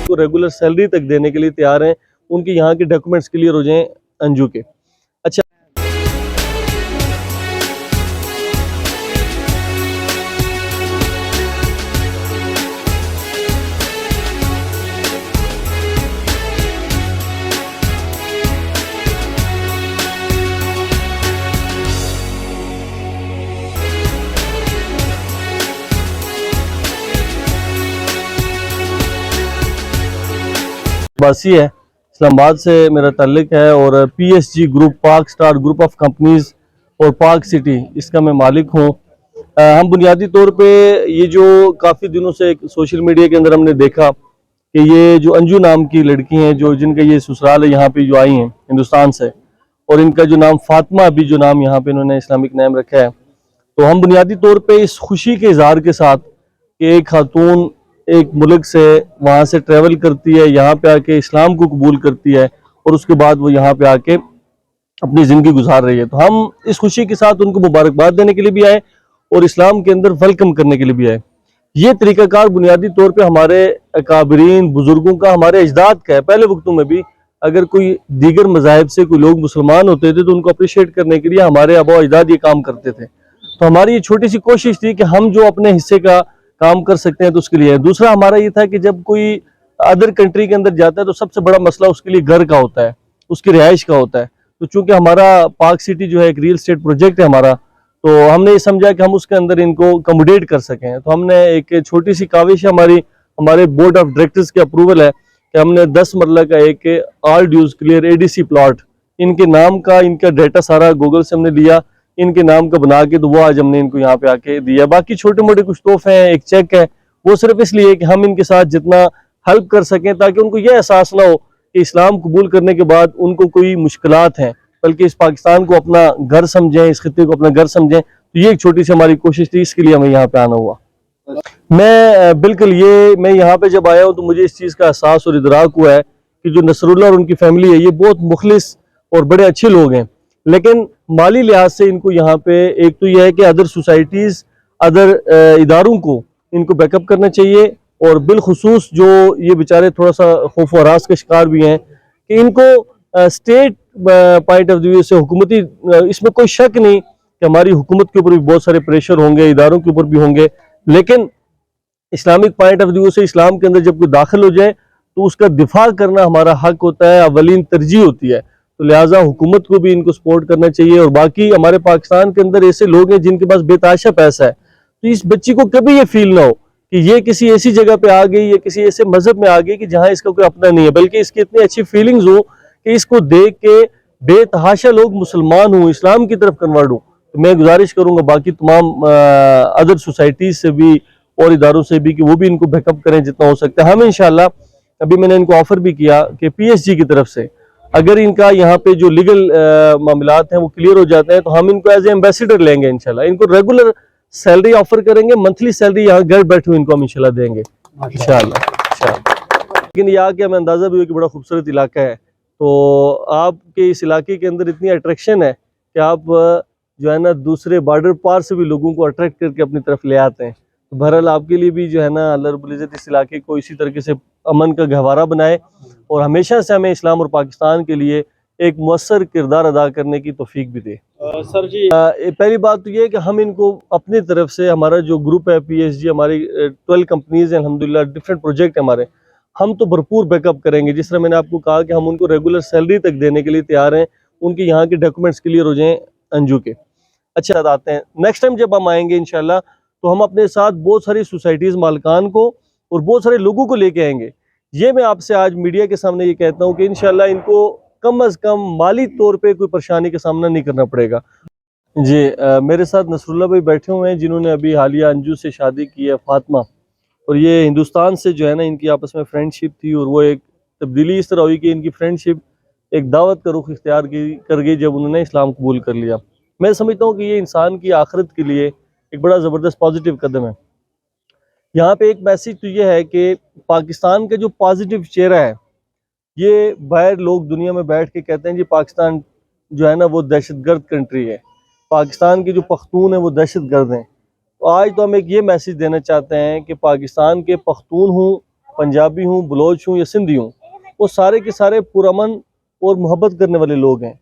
को regular salary तक देने के लिए तैयार हैं। उनके यहाँ के डॉक्यूमेंट्स क्लियर हो जाएं अंजू के। अच्छा, बासी है, इस्लामाबाद से मेरा ताल्लुक है और PSG ग्रुप, पाक स्टार ग्रुप ऑफ कंपनीज और पाक सिटी, इसका मैं मालिक हूँ। हम बुनियादी तौर पे ये जो काफ़ी दिनों से सोशल मीडिया के अंदर हमने देखा कि ये जो अंजू नाम की लड़की हैं, जो जिनका ये ससुराल है यहाँ पे, जो आई हैं हिंदुस्तान से, और इनका जो नाम फातिमा, अभी जो नाम यहाँ पे इन्होंने इस्लामिक नाम रखा है, तो हम बुनियादी तौर पे इस खुशी के इजहार के साथ कि एक खातून एक मुल्क से वहाँ से ट्रैवल करती है, यहाँ पे आके इस्लाम को कबूल करती है और उसके बाद वो यहाँ पे आके अपनी ज़िंदगी गुजार रही है, तो हम इस खुशी के साथ उनको मुबारकबाद देने के लिए भी आए और इस्लाम के अंदर वेलकम करने के लिए भी आए। ये तरीक़ाकार बुनियादी तौर पे हमारे अकाबरीन बुजुर्गों का, हमारे अजदाद का है। पहले वक्तों में भी अगर कोई दीगर मज़ाहिब से कोई लोग मुसलमान होते थे तो उनको अप्रिशिएट करने के लिए हमारे आबा अजदाद ये काम करते थे। तो हमारी ये छोटी सी कोशिश थी कि हम जो अपने हिस्से का काम कर सकते हैं तो उसके लिए। दूसरा हमारा ये था कि जब कोई अदर कंट्री के अंदर जाता है तो सबसे बड़ा मसला उसके लिए घर का होता है, उसकी रिहाइश का होता है। तो चूंकि हमारा पाक सिटी जो है एक रियल एस्टेट प्रोजेक्ट है हमारा, तो हमने ये समझा कि हम उसके अंदर इनको अकोमोडेट कर सकें। तो हमने एक छोटी सी काविश, हमारे बोर्ड ऑफ डायरेक्टर्स की अप्रूवल है कि हमने 10 मरला का एक all dues clear ADC plot, इनके नाम का, इनका डाटा सारा गूगल से हमने लिया, इनके नाम का बना के, तो वो आज हमने इनको यहाँ पे आके दिया। बाकी छोटे मोटे कुछ तोहफे हैं, एक चेक है, वो सिर्फ इसलिए कि हम इनके साथ जितना हेल्प कर सकें ताकि उनको ये एहसास ना हो कि इस्लाम कबूल करने के बाद उनको कोई मुश्किलात हैं, बल्कि इस पाकिस्तान को अपना घर समझें, इस खित्ते को अपना घर समझें। तो ये एक छोटी सी हमारी कोशिश थी, इसके लिए हमें यहाँ पे आना हुआ। बिल्कुल, ये मैं यहाँ पे जब आया हूँ तो मुझे इस चीज़ का एहसास और इदराक हुआ है कि जो नसरुल्लाह और उनकी फैमिली है, ये बहुत मुखलिस और बड़े अच्छे लोग हैं, लेकिन माली लिहाज से इनको यहाँ पे एक तो यह है कि अदर सोसाइटीज़, अदर इदारों को इनको बैकअप करना चाहिए, और बिलखुसूस जो ये बेचारे थोड़ा सा खौफ व हरास के शिकार भी हैं कि इनको स्टेट पॉइंट ऑफ व्यू से हुकूमती, इसमें कोई शक नहीं कि हमारी हुकूमत के ऊपर भी बहुत सारे प्रेशर होंगे, इदारों के ऊपर भी होंगे, लेकिन इस्लामिक पॉइंट ऑफ व्यू से इस्लाम के अंदर जब कोई दाखिल हो जाए तो उसका दिफा करना हमारा हक होता है, अवलीन तरजीह होती है। तो लिहाजा हुकूमत को भी इनको सपोर्ट करना चाहिए। और बाकी हमारे पाकिस्तान के अंदर ऐसे लोग हैं जिनके पास बेताशा पैसा है, तो इस बच्ची को कभी ये फील ना हो कि ये किसी ऐसी जगह पे आ गई या किसी ऐसे मजहब में आ गई कि जहाँ इसका कोई अपना नहीं है, बल्कि इसकी इतनी अच्छी फीलिंग्स हो कि इसको देख के बेतहाशा लोग मुसलमान हों, इस्लाम की तरफ कन्वर्ट हो। तो मैं गुजारिश करूँगा बाकी तमाम अदर सोसाइटीज़ से भी और इदारों से भी कि वो भी इनको बैकअप करें जितना हो सकता है। हम इंशाल्लाह, अभी मैंने इनको ऑफर भी किया कि PSG की तरफ से अगर इनका यहाँ पे जो लीगल मामलात हैं वो क्लियर हो जाते हैं तो हम इनको एज ए एम्बेसडर लेंगे इंशाल्लाह। इनको रेगुलर सैलरी ऑफर करेंगे, मंथली सैलरी यहाँ घर बैठे हुए इनको हम इंशाल्लाह देंगे इंशाल्लाह। लेकिन यहाँ के हमें अंदाज़ा भी हो कि बड़ा खूबसूरत इलाका है, तो आपके इस इलाके के अंदर इतनी अट्रैक्शन है कि आप जो है ना दूसरे बॉर्डर पार से भी लोगों को अट्रैक्ट करके अपनी तरफ ले आते हैं। तो बहरहाल आपके लिए भी जो है ना अल्लाह रब्बुल इज़्ज़त इस इलाके को इसी तरीके से अमन का गहवारा बनाए और हमेशा से हमें इस्लाम और पाकिस्तान के लिए एक मुअस्सर किरदार अदा करने की तौफीक भी दे। सर जी, पहली बात तो ये है कि हम इनको अपनी तरफ से, हमारा जो ग्रुप है PSG, हमारी 12 कंपनीज हैं अल्हम्दुलिल्लाह, डिफरेंट प्रोजेक्ट है हमारे, हम तो भरपूर बैकअप करेंगे। जिस तरह मैंने आपको कहा कि हम उनको रेगुलर सैलरी तक देने के लिए तैयार हैं, उनके यहाँ के डॉक्यूमेंट्स क्लियर हो जाएँ अंजू के। अच्छा, आते हैं नेक्स्ट टाइम जब हम आएंगे इंशाल्लाह, तो हम अपने साथ बहुत सारी सोसाइटीज़ मालकान को और बहुत सारे लोगों को लेके आएंगे। ये मैं आपसे आज मीडिया के सामने ये कहता हूँ कि इंशाल्लाह इनको कम अज़ कम माली तौर पे कोई परेशानी का सामना नहीं करना पड़ेगा। जी, मेरे साथ नसरुल्लाह भाई बैठे हुए हैं जिन्होंने अभी हालिया अंजू से शादी की है, फातिमा, और ये हिंदुस्तान से जो है ना इनकी आपस में फ्रेंडशिप थी, और वो एक तब्दीली इस तरह हुई कि इनकी फ्रेंडशिप एक दावत का रुख इख्तियार कर गई जब उन्होंने इस्लाम कबूल कर लिया। मैं समझता हूँ कि ये इंसान की आखिरत के लिए एक बड़ा ज़बरदस्त पॉजिटिव कदम है। यहाँ पे एक मैसेज तो ये है कि पाकिस्तान का जो पॉजिटिव चेहरा है, ये बाहर लोग दुनिया में बैठ के कहते हैं जी पाकिस्तान जो है ना वो दहशतगर्द कंट्री है, पाकिस्तान के जो पख्तून हैं वो दहशतगर्द हैं। तो आज तो हम एक ये मैसेज देना चाहते हैं कि पाकिस्तान के पख्तून हों पंजाबी हूँ, बलोच हूँ या सिंधी हूँ, वो सारे के सारे पुरअमन और मोहब्बत करने वाले लोग हैं।